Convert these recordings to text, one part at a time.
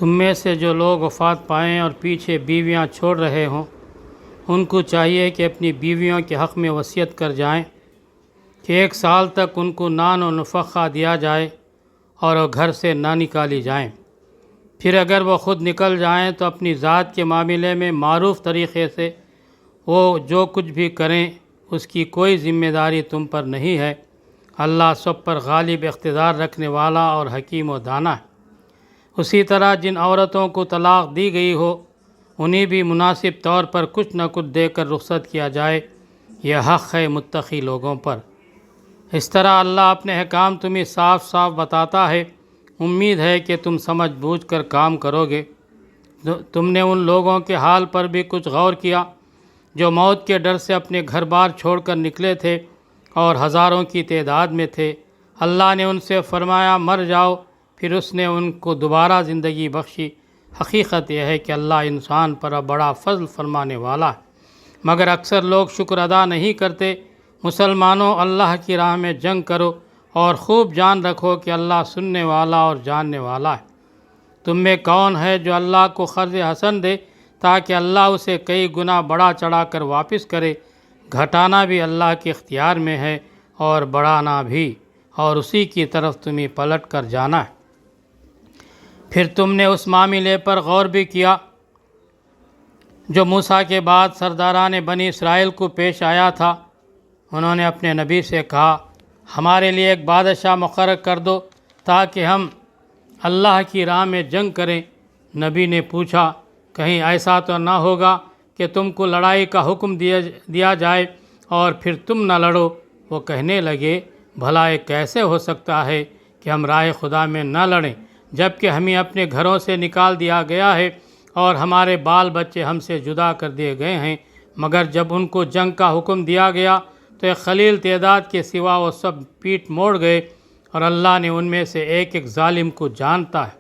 تم میں سے جو لوگ وفات پائیں اور پیچھے بیویاں چھوڑ رہے ہوں، ان کو چاہیے کہ اپنی بیویوں کے حق میں وصیت کر جائیں کہ 1 سال تک ان کو نان و نفقہ دیا جائے اور وہ گھر سے نہ نکالی جائیں۔ پھر اگر وہ خود نکل جائیں تو اپنی ذات کے معاملے میں معروف طریقے سے وہ جو کچھ بھی کریں اس کی کوئی ذمہ داری تم پر نہیں ہے۔ اللہ سب پر غالب اقتدار رکھنے والا اور حکیم و دانا ہے۔ اسی طرح جن عورتوں کو طلاق دی گئی ہو انہیں بھی مناسب طور پر کچھ نہ کچھ دے کر رخصت کیا جائے، یہ حق ہے متقی لوگوں پر۔ اس طرح اللہ اپنے احکام تمہیں صاف صاف بتاتا ہے۔ امید ہے کہ تم سمجھ بوجھ کر کام کرو گے۔ تم نے ان لوگوں کے حال پر بھی کچھ غور کیا جو موت کے ڈر سے اپنے گھر بار چھوڑ کر نکلے تھے اور ہزاروں کی تعداد میں تھے۔ اللہ نے ان سے فرمایا مر جاؤ، پھر اس نے ان کو دوبارہ زندگی بخشی۔ حقیقت یہ ہے کہ اللہ انسان پر بڑا فضل فرمانے والا ہے، مگر اکثر لوگ شکر ادا نہیں کرتے۔ مسلمانوں، اللہ کی راہ میں جنگ کرو اور خوب جان رکھو کہ اللہ سننے والا اور جاننے والا ہے۔ تم میں کون ہے جو اللہ کو قرض حسن دے تاکہ اللہ اسے کئی گنا بڑا چڑھا کر واپس کرے؟ گھٹانا بھی اللہ کے اختیار میں ہے اور بڑھانا بھی، اور اسی کی طرف تمہیں پلٹ کر جانا ہے۔ پھر تم نے اس معاملے پر غور بھی کیا جو موسیٰ کے بعد سرداران بنی اسرائیل کو پیش آیا تھا۔ انہوں نے اپنے نبی سے کہا ہمارے لیے ایک بادشاہ مقرر کر دو تاکہ ہم اللہ کی راہ میں جنگ کریں۔ نبی نے پوچھا کہیں ایسا تو نہ ہوگا کہ تم کو لڑائی کا حکم دیا جائے اور پھر تم نہ لڑو؟ وہ کہنے لگے بھلا یہ کیسے ہو سکتا ہے کہ ہم راہ خدا میں نہ لڑیں جبکہ ہمیں اپنے گھروں سے نکال دیا گیا ہے اور ہمارے بال بچے ہم سے جدا کر دیے گئے ہیں؟ مگر جب ان کو جنگ کا حکم دیا گیا تو ایک قلیل تعداد کے سوا وہ سب پیٹ موڑ گئے، اور اللہ نے ان میں سے ایک ایک ظالم کو جانتا ہے۔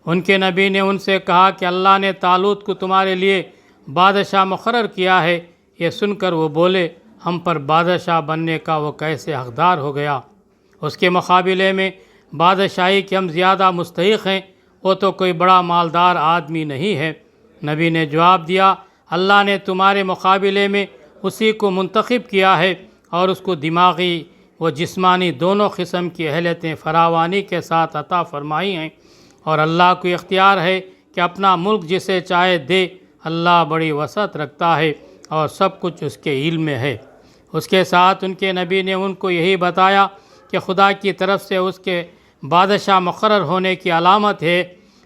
ان کے نبی نے ان سے کہا کہ اللہ نے طالوت کو تمہارے لیے بادشاہ مقرر کیا ہے۔ یہ سن کر وہ بولے ہم پر بادشاہ بننے کا وہ کیسے حقدار ہو گیا؟ اس کے مقابلے میں بادشاہی کے ہم زیادہ مستحق ہیں، وہ تو کوئی بڑا مالدار آدمی نہیں ہے۔ نبی نے جواب دیا اللہ نے تمہارے مقابلے میں اسی کو منتخب کیا ہے اور اس کو دماغی و جسمانی دونوں قسم کی اہلیتیں فراوانی کے ساتھ عطا فرمائی ہیں، اور اللہ کو اختیار ہے کہ اپنا ملک جسے چاہے دے۔ اللہ بڑی وسعت رکھتا ہے اور سب کچھ اس کے علم میں ہے۔ اس کے ساتھ ان کے نبی نے ان کو یہی بتایا کہ خدا کی طرف سے اس کے بادشاہ مقرر ہونے کی علامت ہے۔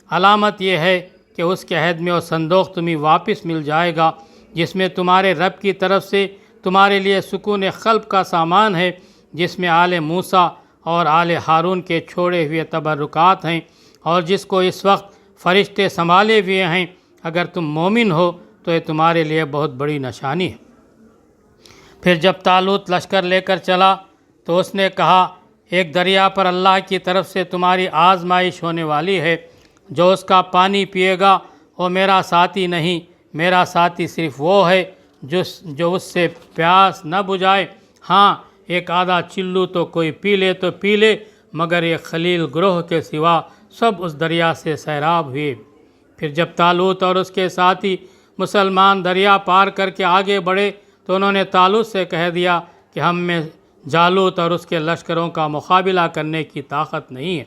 علامت یہ ہے کہ اس کے عہد میں وہ صندوق تمہیں واپس مل جائے گا جس میں تمہارے رب کی طرف سے تمہارے لیے سکون قلب کا سامان ہے، جس میں آل موسیٰ اور آل ہارون کے چھوڑے ہوئے تبرکات ہیں، اور جس کو اس وقت فرشتے سنبھالے ہوئے ہیں۔ اگر تم مومن ہو تو یہ تمہارے لیے بہت بڑی نشانی ہے۔ پھر جب طالوت لشکر لے کر چلا تو اس نے کہا ایک دریا پر اللہ کی طرف سے تمہاری آزمائش ہونے والی ہے، جو اس کا پانی پیے گا وہ میرا ساتھی نہیں، میرا ساتھی صرف وہ ہے جو اس سے پیاس نہ بجھائے۔ ہاں ایک آدھا چلو تو کوئی پی لے، مگر یہ خلیل گروہ کے سوا سب اس دریا سے سیراب ہوئے۔ پھر جب طالوت اور اس کے ساتھی مسلمان دریا پار کر کے آگے بڑھے تو انہوں نے طالوت سے کہہ دیا کہ ہم میں جالوت اور اس کے لشکروں کا مقابلہ کرنے کی طاقت نہیں ہے۔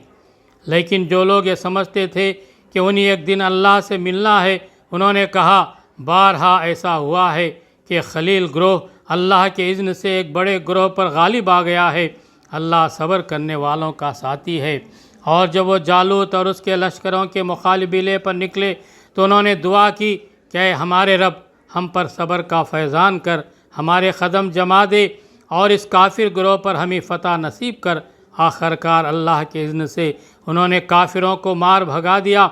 لیکن جو لوگ یہ سمجھتے تھے کہ انہیں ایک دن اللہ سے ملنا ہے، انہوں نے کہا بارہا ایسا ہوا ہے کہ خلیل گروہ اللہ کے اذن سے ایک بڑے گروہ پر غالب آ گیا ہے۔ اللہ صبر کرنے والوں کا ساتھی ہے۔ اور جب وہ جالوت اور اس کے لشکروں کے مقابلے پر نکلے تو انہوں نے دعا کی کہ اے ہمارے رب، ہم پر صبر کا فیضان کر، ہمارے قدم جما دے اور اس کافر گروہ پر ہمیں فتح نصیب کر۔ آخرکار اللہ کے اذن سے انہوں نے کافروں کو مار بھگا دیا،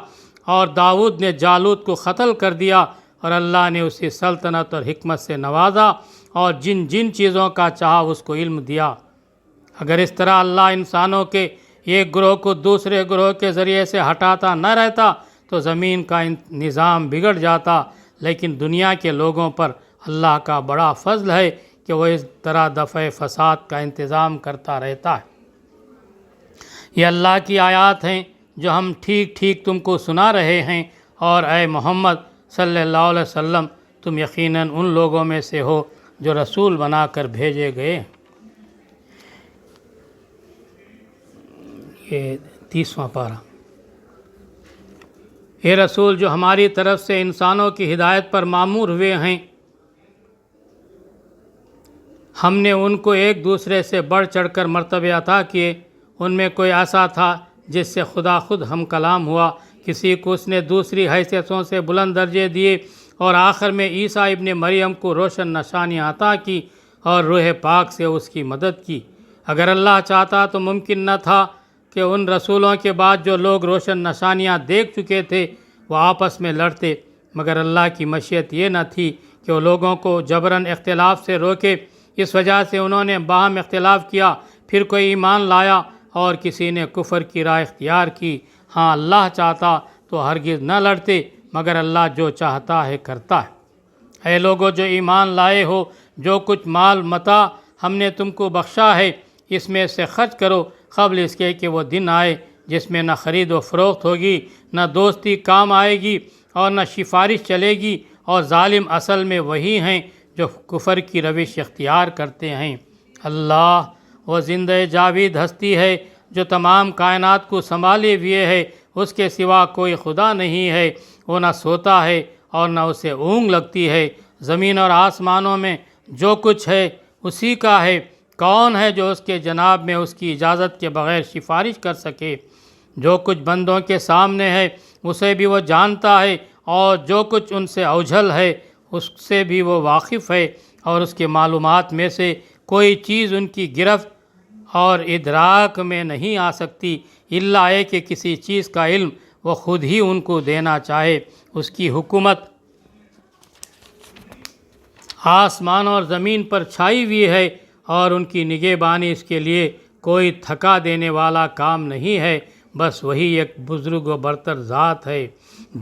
اور داؤد نے جالوت کو قتل کر دیا، اور اللہ نے اسے سلطنت اور حکمت سے نوازا اور جن جن چیزوں کا چاہا اس کو علم دیا۔ اگر اس طرح اللہ انسانوں کے ایک گروہ کو دوسرے گروہ کے ذریعے سے ہٹاتا نہ رہتا تو زمین کا نظام بگڑ جاتا، لیکن دنیا کے لوگوں پر اللہ کا بڑا فضل ہے کہ وہ اس طرح دفع فساد کا انتظام کرتا رہتا ہے۔ یہ اللہ کی آیات ہیں جو ہم ٹھیک ٹھیک تم کو سنا رہے ہیں، اور اے محمد صلی اللہ علیہ وسلم تم یقیناً ان لوگوں میں سے ہو جو رسول بنا کر بھیجے گئے۔ یہ 30واں پارہ۔ اے رسول، جو ہماری طرف سے انسانوں کی ہدایت پر مامور ہوئے ہیں، ہم نے ان کو ایک دوسرے سے بڑھ چڑھ کر مرتبے عطا کیے۔ ان میں کوئی ایسا تھا جس سے خدا خود ہم کلام ہوا، کسی کو اس نے دوسری حیثیتوں سے بلند درجے دیے، اور آخر میں عیسیٰ ابن مریم کو روشن نشانیاں عطا کی اور روح پاک سے اس کی مدد کی۔ اگر اللہ چاہتا تو ممکن نہ تھا کہ ان رسولوں کے بعد جو لوگ روشن نشانیاں دیکھ چکے تھے وہ آپس میں لڑتے، مگر اللہ کی مشیت یہ نہ تھی کہ وہ لوگوں کو جبراً اختلاف سے روکے۔ اس وجہ سے انہوں نے باہم اختلاف کیا، پھر کوئی ایمان لایا اور کسی نے کفر کی راہ اختیار کی۔ ہاں، اللہ چاہتا تو ہرگز نہ لڑتے، مگر اللہ جو چاہتا ہے کرتا ہے۔ اے لوگو جو ایمان لائے ہو، جو کچھ مال متاع ہم نے تم کو بخشا ہے اس میں سے خرچ کرو، قبل اس کے کہ وہ دن آئے جس میں نہ خرید و فروخت ہوگی، نہ دوستی کام آئے گی اور نہ سفارش چلے گی، اور ظالم اصل میں وہی ہیں جو کفر کی روش اختیار کرتے ہیں۔ اللہ وہ زندہ جاوید ہستی ہے جو تمام کائنات کو سنبھالے ہوئے ہے، اس کے سوا کوئی خدا نہیں ہے۔ وہ نہ سوتا ہے اور نہ اسے اونگ لگتی ہے۔ زمین اور آسمانوں میں جو کچھ ہے اسی کا ہے۔ کون ہے جو اس کے جناب میں اس کی اجازت کے بغیر سفارش کر سکے؟ جو کچھ بندوں کے سامنے ہے اسے بھی وہ جانتا ہے، اور جو کچھ ان سے اوجھل ہے اس سے بھی وہ واقف ہے، اور اس کے معلومات میں سے کوئی چیز ان کی گرفت اور ادراک میں نہیں آ سکتی، الا ہے کہ کسی چیز کا علم وہ خود ہی ان کو دینا چاہے۔ اس کی حکومت آسمان اور زمین پر چھائی ہوئی ہے، اور ان کی نگہبانی اس کے لیے کوئی تھکا دینے والا کام نہیں ہے۔ بس وہی ایک بزرگ و برتر ذات ہے۔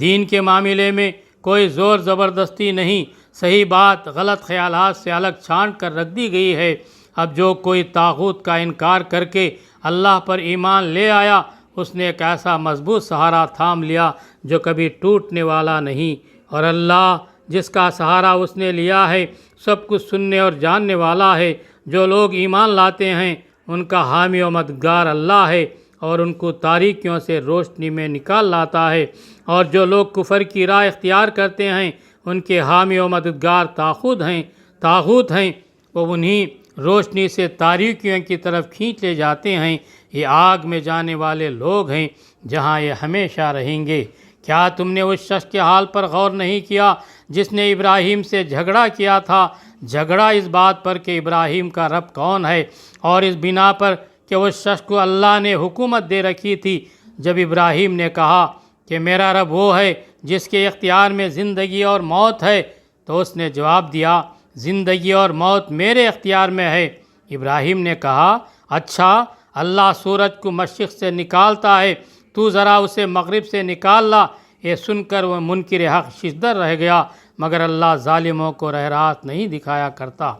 دین کے معاملے میں کوئی زور زبردستی نہیں، صحیح بات غلط خیالات سے الگ چھانٹ کر رکھ دی گئی ہے۔ اب جو کوئی طاغوت کا انکار کر کے اللہ پر ایمان لے آیا، اس نے ایک ایسا مضبوط سہارا تھام لیا جو کبھی ٹوٹنے والا نہیں، اور اللہ جس کا سہارا اس نے لیا ہے سب کچھ سننے اور جاننے والا ہے۔ جو لوگ ایمان لاتے ہیں ان کا حامی و مددگار اللہ ہے، اور ان کو تاریکیوں سے روشنی میں نکال لاتا ہے، اور جو لوگ کفر کی راہ اختیار کرتے ہیں ان کے حامی و مددگار طاغوت ہیں، وہ انہیں روشنی سے تاریکیوں کی طرف کھینچ لے جاتے ہیں۔ یہ آگ میں جانے والے لوگ ہیں جہاں یہ ہمیشہ رہیں گے۔ کیا تم نے اس شخص کے حال پر غور نہیں کیا جس نے ابراہیم سے جھگڑا کیا تھا؟ جھگڑا اس بات پر کہ ابراہیم کا رب کون ہے، اور اس بنا پر کہ اس شخص کو اللہ نے حکومت دے رکھی تھی۔ جب ابراہیم نے کہا کہ میرا رب وہ ہے جس کے اختیار میں زندگی اور موت ہے، تو اس نے جواب دیا، زندگی اور موت میرے اختیار میں ہے۔ ابراہیم نے کہا، اچھا، اللہ سورج کو مشرق سے نکالتا ہے، تو ذرا اسے مغرب سے نکال لا۔ یہ سن کر وہ منکر حق ششدر رہ گیا، مگر اللہ ظالموں کو راہ راست نہیں دکھایا کرتا۔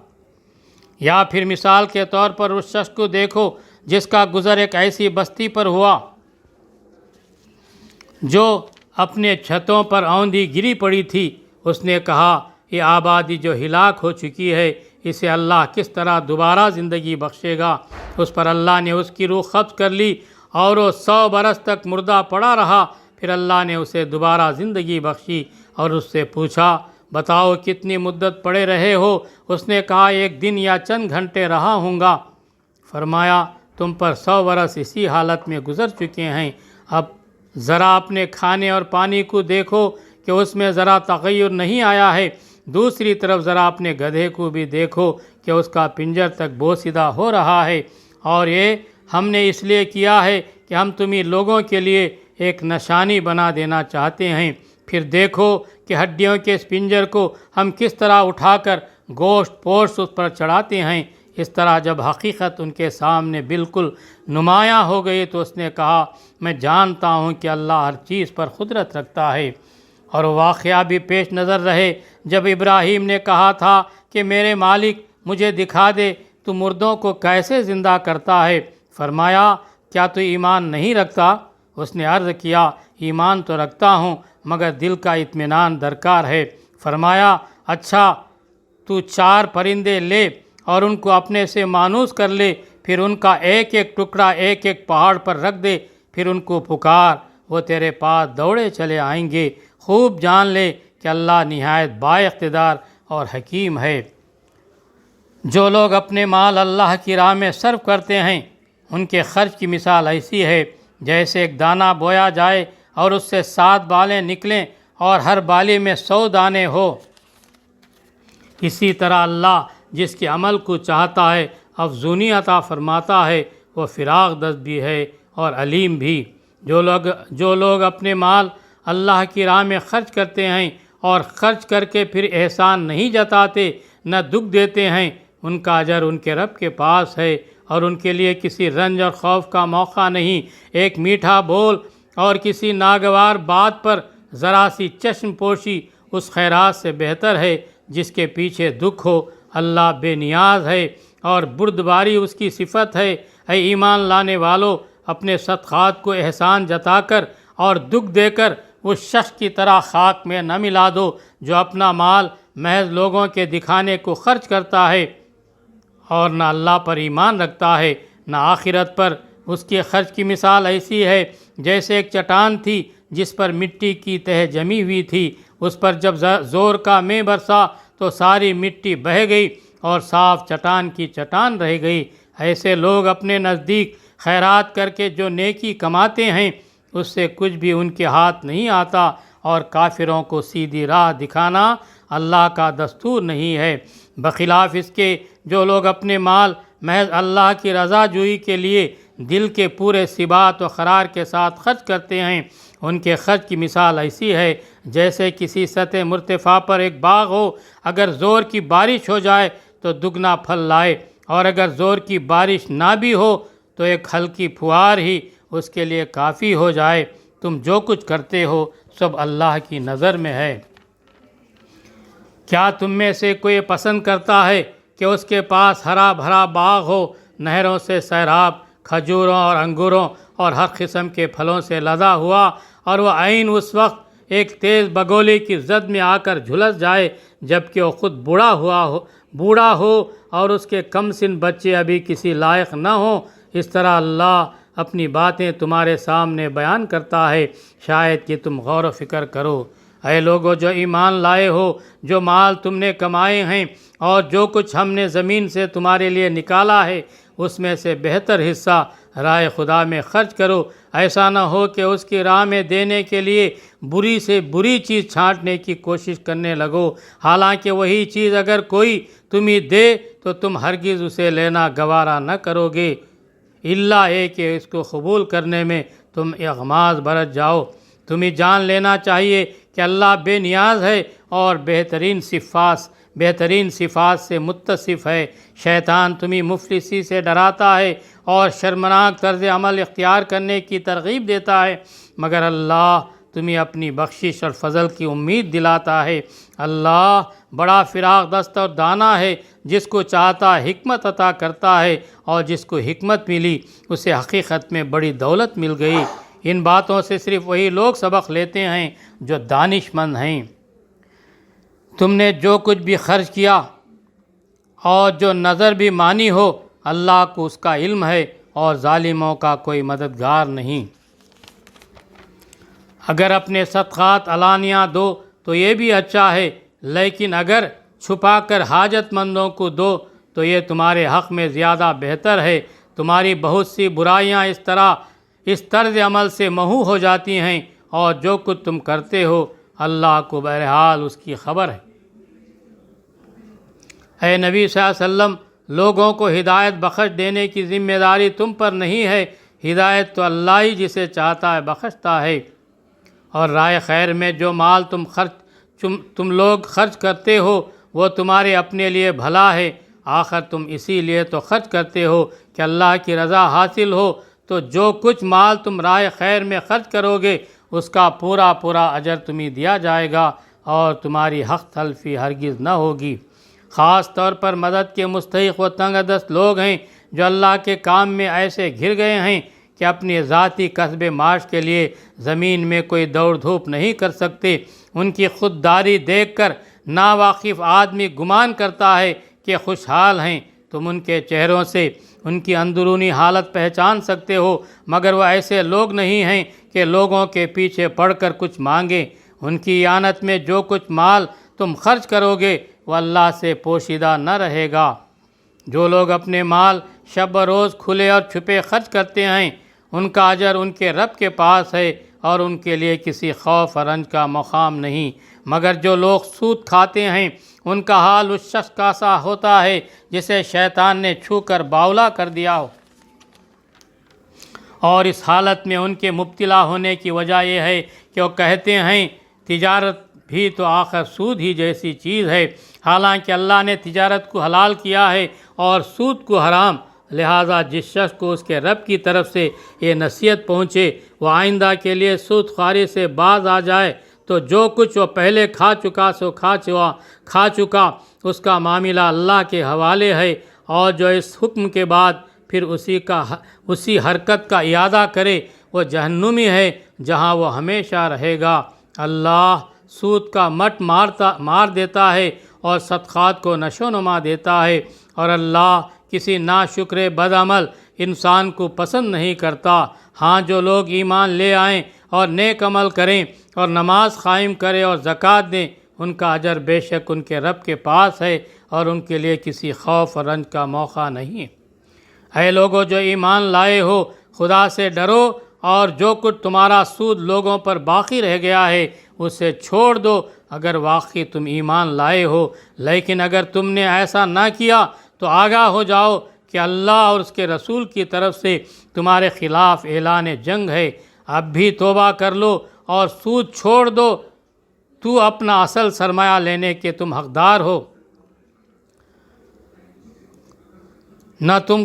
یا پھر مثال کے طور پر اس شخص کو دیکھو جس کا گزر ایک ایسی بستی پر ہوا جو اپنے چھتوں پر اوندھی گری پڑی تھی۔ اس نے کہا، یہ آبادی جو ہلاک ہو چکی ہے اسے اللہ کس طرح دوبارہ زندگی بخشے گا؟ اس پر اللہ نے اس کی روح قبض کر لی اور وہ 100 برس تک مردہ پڑا رہا۔ پھر اللہ نے اسے دوبارہ زندگی بخشی اور اس سے پوچھا، بتاؤ کتنی مدت پڑے رہے ہو؟ اس نے کہا، 1 دن یا چند گھنٹے رہا ہوں گا۔ فرمایا، تم پر 100 برس اسی حالت میں گزر چکے ہیں۔ اب ذرا اپنے کھانے اور پانی کو دیکھو کہ اس میں ذرا تغیر نہیں آیا ہے۔ دوسری طرف ذرا اپنے گدھے کو بھی دیکھو کہ اس کا پنجر تک بوسیدہ ہو رہا ہے، اور یہ ہم نے اس لیے کیا ہے کہ ہم تمہیں لوگوں کے لیے ایک نشانی بنا دینا چاہتے ہیں۔ پھر دیکھو کہ ہڈیوں کے اس پنجر کو ہم کس طرح اٹھا کر گوشت پوش اس پر چڑھاتے ہیں۔ اس طرح جب حقیقت ان کے سامنے بالکل نمایاں ہو گئی تو اس نے کہا، میں جانتا ہوں کہ اللہ ہر چیز پر قدرت رکھتا ہے۔ اور واقعہ بھی پیش نظر رہے جب ابراہیم نے کہا تھا کہ میرے مالک مجھے دکھا دے تو مردوں کو کیسے زندہ کرتا ہے۔ فرمایا، کیا تو ایمان نہیں رکھتا؟ اس نے عرض کیا ایمان تو رکھتا ہوں مگر دل کا اطمینان درکار ہے۔ فرمایا اچھا تو 4 پرندے لے اور ان کو اپنے سے مانوس کر لے، پھر ان کا ایک ایک ٹکڑا ایک ایک پہاڑ پر رکھ دے، پھر ان کو پکار، وہ تیرے پاس دوڑے چلے آئیں گے۔ خوب جان لے کہ اللہ نہایت با اقتدار اور حکیم ہے۔ جو لوگ اپنے مال اللہ کی راہ میں صرف کرتے ہیں ان کے خرچ کی مثال ایسی ہے جیسے ایک دانہ بویا جائے اور اس سے 7 بالیں نکلیں اور ہر بالی میں 100 دانے ہو۔ اسی طرح اللہ جس کے عمل کو چاہتا ہے افزونی عطا فرماتا ہے، وہ فراغ دست بھی ہے اور علیم بھی۔ جو لوگ اپنے مال اللہ کی راہ میں خرچ کرتے ہیں اور خرچ کر کے پھر احسان نہیں جتاتے نہ دکھ دیتے ہیں، ان کا اجر ان کے رب کے پاس ہے اور ان کے لیے کسی رنج اور خوف کا موقع نہیں۔ ایک میٹھا بول اور کسی ناگوار بات پر ذرا سی چشم پوشی اس خیرات سے بہتر ہے جس کے پیچھے دکھ ہو۔ اللہ بے نیاز ہے اور بردباری اس کی صفت ہے۔ اے ایمان لانے والو، اپنے صدقات کو احسان جتا کر اور دکھ دے کر اس شخص کی طرح خاک میں نہ ملا دو جو اپنا مال محض لوگوں کے دکھانے کو خرچ کرتا ہے اور نہ اللہ پر ایمان رکھتا ہے نہ آخرت پر۔ اس کے خرچ کی مثال ایسی ہے جیسے ایک چٹان تھی جس پر مٹی کی تہ جمی ہوئی تھی، اس پر جب زور کا مے برسا تو ساری مٹی بہہ گئی اور صاف چٹان کی چٹان رہ گئی۔ ایسے لوگ اپنے نزدیک خیرات کر کے جو نیکی کماتے ہیں اس سے کچھ بھی ان کے ہاتھ نہیں آتا، اور کافروں کو سیدھی راہ دکھانا اللہ کا دستور نہیں ہے۔ بخلاف اس کے جو لوگ اپنے مال محض اللہ کی رضا جوئی کے لیے دل کے پورے ثبات و قرار کے ساتھ خرچ کرتے ہیں، ان کے خرچ کی مثال ایسی ہے جیسے کسی سطح مرتفع پر ایک باغ ہو، اگر زور کی بارش ہو جائے تو دگنا پھل لائے، اور اگر زور کی بارش نہ بھی ہو تو ایک ہلکی پھوار ہی اس کے لیے کافی ہو جائے۔ تم جو کچھ کرتے ہو سب اللہ کی نظر میں ہے۔ کیا تم میں سے کوئی پسند کرتا ہے کہ اس کے پاس ہرا بھرا باغ ہو، نہروں سے سیراب، کھجوروں اور انگوروں اور ہر قسم کے پھلوں سے لدا ہوا، اور وہ عین اس وقت ایک تیز بگولے کی زد میں آ کر جھلس جائے جبکہ وہ خود بوڑھا ہو اور اس کے کم سن بچے ابھی کسی لائق نہ ہوں؟ اس طرح اللہ اپنی باتیں تمہارے سامنے بیان کرتا ہے، شاید کہ تم غور و فکر کرو۔ اے لوگو جو ایمان لائے ہو، جو مال تم نے کمائے ہیں اور جو کچھ ہم نے زمین سے تمہارے لیے نکالا ہے اس میں سے بہتر حصہ راہ خدا میں خرچ کرو۔ ایسا نہ ہو کہ اس کی راہ میں دینے کے لیے بری سے بری چیز چھانٹنے کی کوشش کرنے لگو، حالانکہ وہی چیز اگر کوئی تمہیں دے تو تم ہرگز اسے لینا گوارا نہ کرو گے، الا یہ کہ اس کو قبول کرنے میں تم اغماض برت جاؤ۔ تمہیں جان لینا چاہیے کہ اللہ بے نیاز ہے اور بہترین صفات سے متصف ہے۔ شیطان تمہیں مفلسی سے ڈراتا ہے اور شرمناک طرز عمل اختیار کرنے کی ترغیب دیتا ہے، مگر اللہ تمہیں اپنی بخشش اور فضل کی امید دلاتا ہے۔ اللہ بڑا فراغ دست اور دانا ہے، جس کو چاہتا حکمت عطا کرتا ہے، اور جس کو حکمت ملی اسے حقیقت میں بڑی دولت مل گئی۔ ان باتوں سے صرف وہی لوگ سبق لیتے ہیں جو دانش مند ہیں۔ تم نے جو کچھ بھی خرچ کیا اور جو نظر بھی مانی ہو، اللہ کو اس کا علم ہے اور ظالموں کا کوئی مددگار نہیں۔ اگر اپنے صدقات علانیہ دو تو یہ بھی اچھا ہے، لیکن اگر چھپا کر حاجت مندوں کو دو تو یہ تمہارے حق میں زیادہ بہتر ہے۔ تمہاری بہت سی برائیاں اس طرز عمل سے محو ہو جاتی ہیں، اور جو کچھ تم کرتے ہو اللہ کو بہرحال اس کی خبر ہے۔ اے نبی صلی اللہ علیہ وسلم، لوگوں کو ہدایت بخش دینے کی ذمہ داری تم پر نہیں ہے، ہدایت تو اللہ ہی جسے چاہتا ہے بخشتا ہے۔ اور راہ خیر میں جو مال تم لوگ خرچ کرتے ہو وہ تمہارے اپنے لیے بھلا ہے، آخر تم اسی لیے تو خرچ کرتے ہو کہ اللہ کی رضا حاصل ہو، تو جو کچھ مال تم راہ خیر میں خرچ کرو گے اس کا پورا اجر تمہیں دیا جائے گا، اور تمہاری حق تلفی ہرگز نہ ہوگی۔ خاص طور پر مدد کے مستحق و تنگ دست لوگ ہیں جو اللہ کے کام میں ایسے گھر گئے ہیں کہ اپنی ذاتی کسب معاش کے لیے زمین میں کوئی دوڑ دھوپ نہیں کر سکتے۔ ان کی خودداری دیکھ کر ناواقف آدمی گمان کرتا ہے کہ خوشحال ہیں۔ تم ان کے چہروں سے ان کی اندرونی حالت پہچان سکتے ہو، مگر وہ ایسے لوگ نہیں ہیں کہ لوگوں کے پیچھے پڑ کر کچھ مانگیں۔ ان کی اعانت میں جو کچھ مال تم خرچ کرو گے وہ اللہ سے پوشیدہ نہ رہے گا۔ جو لوگ اپنے مال شب و روز کھلے اور چھپے خرچ کرتے ہیں، ان کا اجر ان کے رب کے پاس ہے اور ان کے لیے کسی خوف اور رنج کا مقام نہیں۔ مگر جو لوگ سود کھاتے ہیں، ان کا حال اس شخص کا سا ہوتا ہے جسے شیطان نے چھو کر باولا کر دیا ہو، اور اس حالت میں ان کے مبتلا ہونے کی وجہ یہ ہے کہ وہ کہتے ہیں تجارت بھی تو آخر سود ہی جیسی چیز ہے، حالانکہ اللہ نے تجارت کو حلال کیا ہے اور سود کو حرام۔ لہٰذا جس شخص کو اس کے رب کی طرف سے یہ نصیحت پہنچے وہ آئندہ کے لیے سود خواری سے باز آ جائے تو جو کچھ وہ پہلے کھا چکا سو کھا چکا، اس کا معاملہ اللہ کے حوالے ہے، اور جو اس حکم کے بعد پھر اسی حرکت کا اعادہ کرے وہ جہنمی ہے جہاں وہ ہمیشہ رہے گا۔ اللہ سود کا مٹ مار دیتا ہے اور صدقات کو نشو و نما دیتا ہے، اور اللہ کسی ناشکر بد عمل انسان کو پسند نہیں کرتا۔ ہاں جو لوگ ایمان لے آئیں اور نیک عمل کریں اور نماز قائم کریں اور زکوٰۃ دیں، ان کا اجر بے شک ان کے رب کے پاس ہے اور ان کے لیے کسی خوف اور رنج کا موقع نہیں۔ اے لوگو جو ایمان لائے ہو، خدا سے ڈرو اور جو کچھ تمہارا سود لوگوں پر باقی رہ گیا ہے اسے چھوڑ دو اگر واقعی تم ایمان لائے ہو۔ لیکن اگر تم نے ایسا نہ کیا تو آگاہ ہو جاؤ کہ اللہ اور اس کے رسول کی طرف سے تمہارے خلاف اعلان جنگ ہے۔ اب بھی توبہ کر لو اور سود چھوڑ دو، تو اپنا اصل سرمایہ لینے کے تم حقدار ہو۔ نہ تم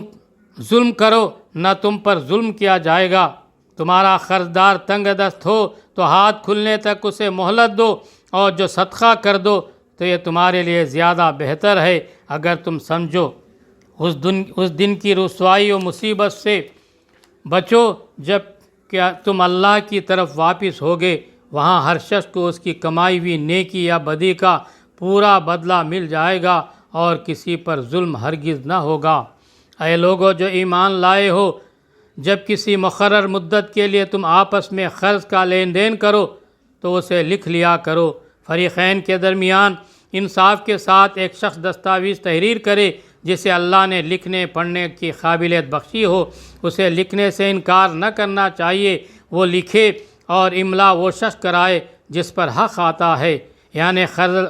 ظلم کرو، نہ تم پر ظلم کیا جائے گا۔ تمہارا قرضدار تنگ دست ہو تو ہاتھ کھلنے تک اسے مہلت دو، اور جو صدقہ کر دو تو یہ تمہارے لیے زیادہ بہتر ہے اگر تم سمجھو۔ اس دن کی رسوائی و مصیبت سے بچو جب کہ تم اللہ کی طرف واپس ہوگے، وہاں ہر شخص کو اس کی کمائی ہوئی نیکی یا بدی کا پورا بدلہ مل جائے گا اور کسی پر ظلم ہرگز نہ ہوگا۔ اے لوگو جو ایمان لائے ہو، جب کسی مقرر مدت کے لیے تم آپس میں قرض کا لین دین کرو تو اسے لکھ لیا کرو۔ فریقین کے درمیان انصاف کے ساتھ ایک شخص دستاویز تحریر کرے جسے اللہ نے لکھنے پڑھنے کی قابلیت بخشی ہو، اسے لکھنے سے انکار نہ کرنا چاہیے۔ وہ لکھے اور املا وہ شخص کرائے جس پر حق آتا ہے، یعنی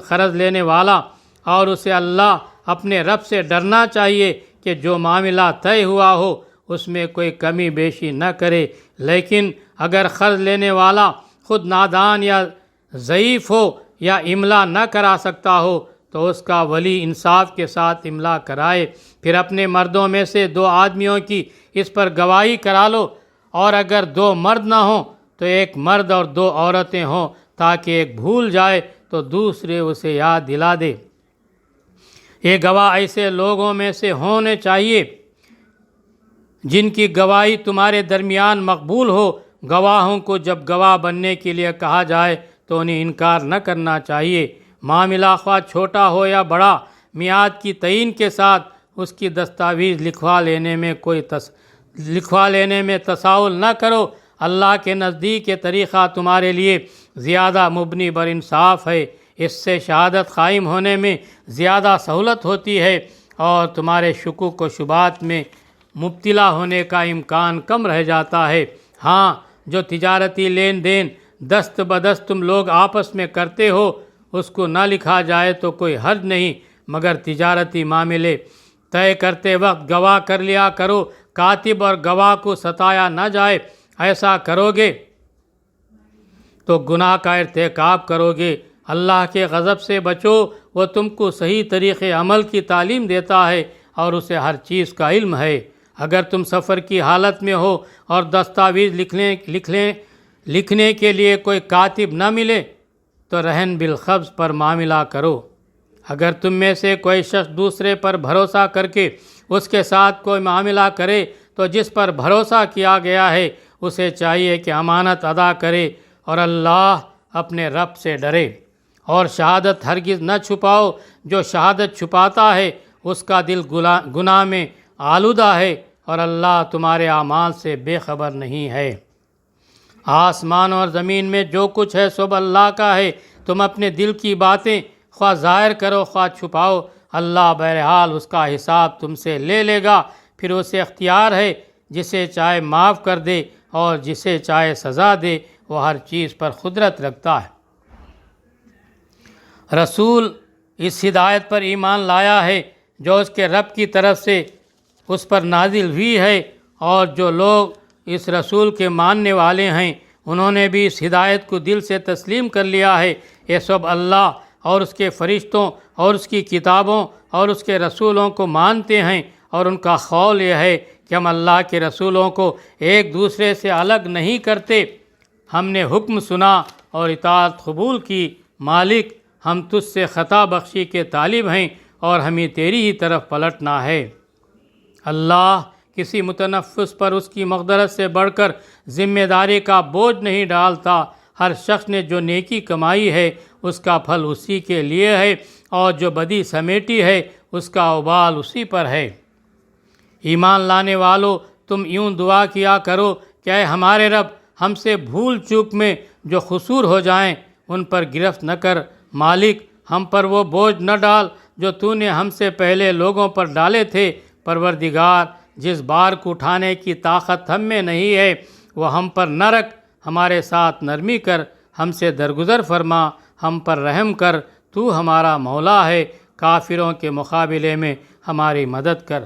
قرض لینے والا، اور اسے اللہ اپنے رب سے ڈرنا چاہیے کہ جو معاملہ طے ہوا ہو اس میں کوئی کمی بیشی نہ کرے۔ لیکن اگر قرض لینے والا خود نادان یا ضعیف ہو یا املا نہ کرا سکتا ہو تو اس کا ولی انصاف کے ساتھ املا کرائے، پھر اپنے مردوں میں سے 2 آدمیوں کی اس پر گواہی کرا لو، اور اگر 2 مرد نہ ہوں تو 1 مرد اور 2 عورتیں ہوں، تاکہ ایک بھول جائے تو دوسرے اسے یاد دلا دے۔ یہ گواہ ایسے لوگوں میں سے ہونے چاہیے جن کی گواہی تمہارے درمیان مقبول ہو۔ گواہوں کو جب گواہ بننے کے لیے کہا جائے تو انہیں انکار نہ کرنا چاہیے۔ معاملہ خواہ چھوٹا ہو یا بڑا، میعاد کی تعین کے ساتھ اس کی دستاویز لکھوا لینے میں تساہل نہ کرو۔ اللہ کے نزدیک یہ طریقہ تمہارے لیے زیادہ مبنی بر انصاف ہے۔ اس سے شہادت قائم ہونے میں زیادہ سہولت ہوتی ہے اور تمہارے شکوک و شبہات میں مبتلا ہونے کا امکان کم رہ جاتا ہے۔ ہاں جو تجارتی لین دین دست بدست تم لوگ آپس میں کرتے ہو اس کو نہ لکھا جائے تو کوئی حرج نہیں، مگر تجارتی معاملے طے کرتے وقت گواہ کر لیا کرو۔ کاتب اور گواہ کو ستایا نہ جائے، ایسا کرو گے تو گناہ کا ارتکاب کرو گے۔ اللہ کے غضب سے بچو، وہ تم کو صحیح طریقے عمل کی تعلیم دیتا ہے اور اسے ہر چیز کا علم ہے۔ اگر تم سفر کی حالت میں ہو اور دستاویز لکھنے کے لیے کوئی کاتب نہ ملے تو رہن بالقبض پر معاملہ کرو۔ اگر تم میں سے کوئی شخص دوسرے پر بھروسہ کر کے اس کے ساتھ کوئی معاملہ کرے تو تو جس پر بھروسہ کیا گیا ہے اسے چاہیے کہ امانت ادا کرے اور اللہ اپنے رب سے ڈرے، اور شہادت ہرگز نہ چھپاؤ، جو شہادت چھپاتا ہے اس کا دل گناہ میں آلودہ ہے، اور اللہ تمہارے اعمال سے بے خبر نہیں ہے۔ آسمان اور زمین میں جو کچھ ہے سب اللہ کا ہے، تم اپنے دل کی باتیں خواہ ظاہر کرو خواہ چھپاؤ، اللہ بہرحال اس کا حساب تم سے لے لے گا۔ پھر اسے اختیار ہے جسے چاہے معاف کر دے اور جسے چاہے سزا دے، وہ ہر چیز پر قدرت رکھتا ہے۔ رسول اس ہدایت پر ایمان لایا ہے جو اس کے رب کی طرف سے اس پر نازل ہوئی ہے، اور جو لوگ اس رسول کے ماننے والے ہیں انہوں نے بھی اس ہدایت کو دل سے تسلیم کر لیا ہے۔ یہ سب اللہ اور اس کے فرشتوں اور اس کی کتابوں اور اس کے رسولوں کو مانتے ہیں، اور ان کا قول یہ ہے کہ ہم اللہ کے رسولوں کو ایک دوسرے سے الگ نہیں کرتے۔ ہم نے حکم سنا اور اطاعت قبول کی، مالک ہم تجھ سے خطا بخشی کے طالب ہیں اور ہمیں تیری ہی طرف پلٹنا ہے۔ اللہ کسی متنفس پر اس کی مقدرت سے بڑھ کر ذمہ داری کا بوجھ نہیں ڈالتا۔ ہر شخص نے جو نیکی کمائی ہے اس کا پھل اسی کے لیے ہے، اور جو بدی سمیٹی ہے اس کا وبال اسی پر ہے۔ ایمان لانے والو، تم یوں دعا کیا کرو کہ اے ہمارے رب، ہم سے بھول چوک میں جو قصور ہو جائیں ان پر گرفت نہ کر، مالک ہم پر وہ بوجھ نہ ڈال جو تو نے ہم سے پہلے لوگوں پر ڈالے تھے۔ پروردگار، جس بار کو اٹھانے کی طاقت ہم میں نہیں ہے وہ ہم پر نہ رکھ، ہمارے ساتھ نرمی کر، ہم سے درگزر فرما، ہم پر رحم کر، تو ہمارا مولا ہے، کافروں کے مقابلے میں ہماری مدد کر۔